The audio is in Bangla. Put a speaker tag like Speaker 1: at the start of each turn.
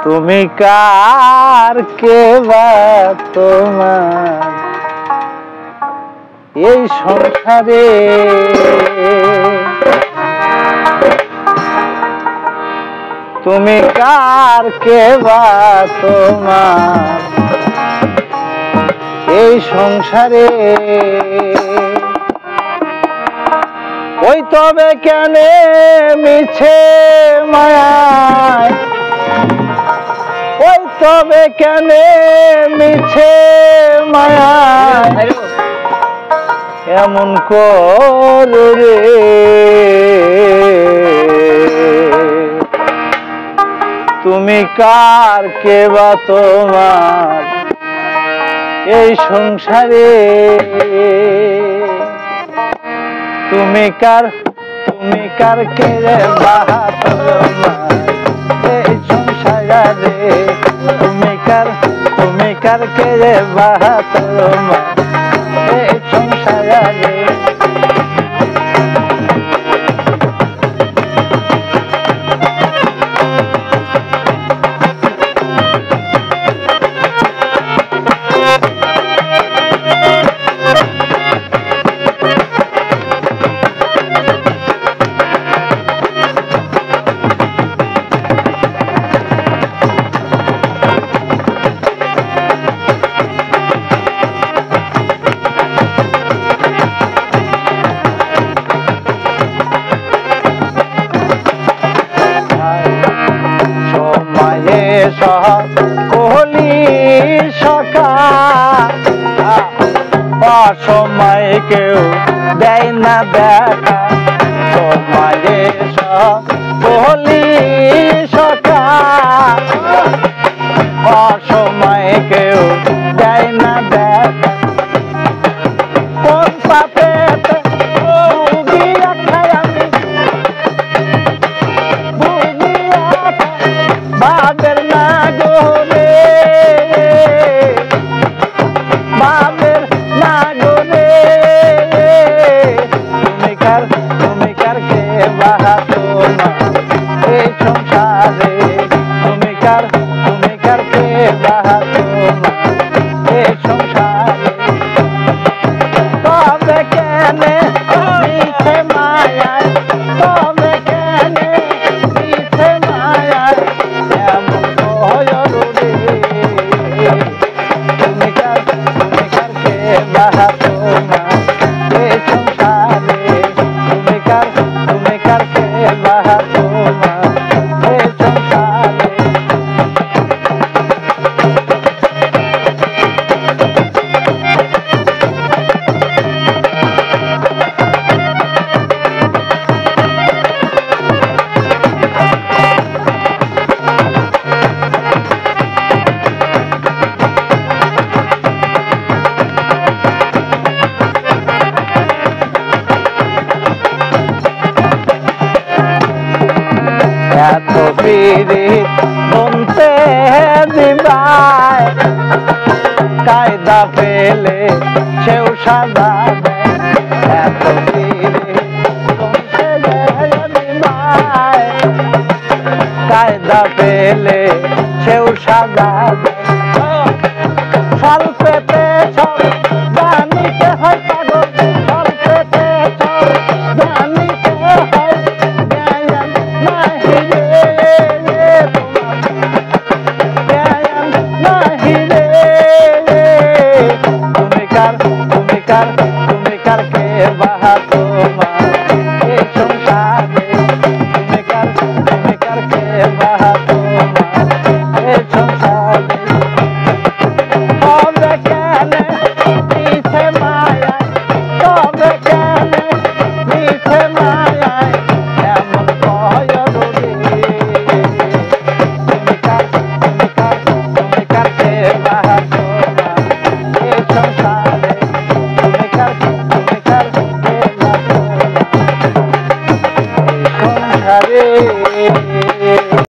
Speaker 1: তুমি কার কে বা তোমার এই সংসারে তুমি কার কে বা তোমার এই সংসারে ওই তবে কেন মিছে মায়ায় ওই তবে কেন মিছে মায়ায় এমন করে রে তুমি কার কে বা তোমার এই সংসারে তুমি কার কে বা তোমার এই সংসারে তুমি কার কে বা তোমার এই সংসারে সকলি সকাল অসময় কেউ দেয় না দেখা সময়ে সকলি সকাল অসময় কেউ দেয় না দেখা কোন পাপেতে ভুগিয়া খাই আমি বাবের না গোরে বাবের না গোরে তুমি কার কে বাহা তোমার এই সংসারে তুমি কার কে বাহা তোমার এই সংসারে তবে কেনে মিছে মায়ায় তবে কেনে মিছে মায়ায় তুমি কার কে বাহা তোমার এই সংসারে তুমি কার কে বাহা তোমার এই সংসারে এত পিড়ি বনতে দিবায় কায়দা পেলে সেও সাজা এত পিড়ি বনতে দিবায় কায়দা পেলে সেও সাজা ফল পেতে সব জানিতে হয় পাগল ফল পেতে সব জানিতে হয় তুমি কার কে বাহা তোমার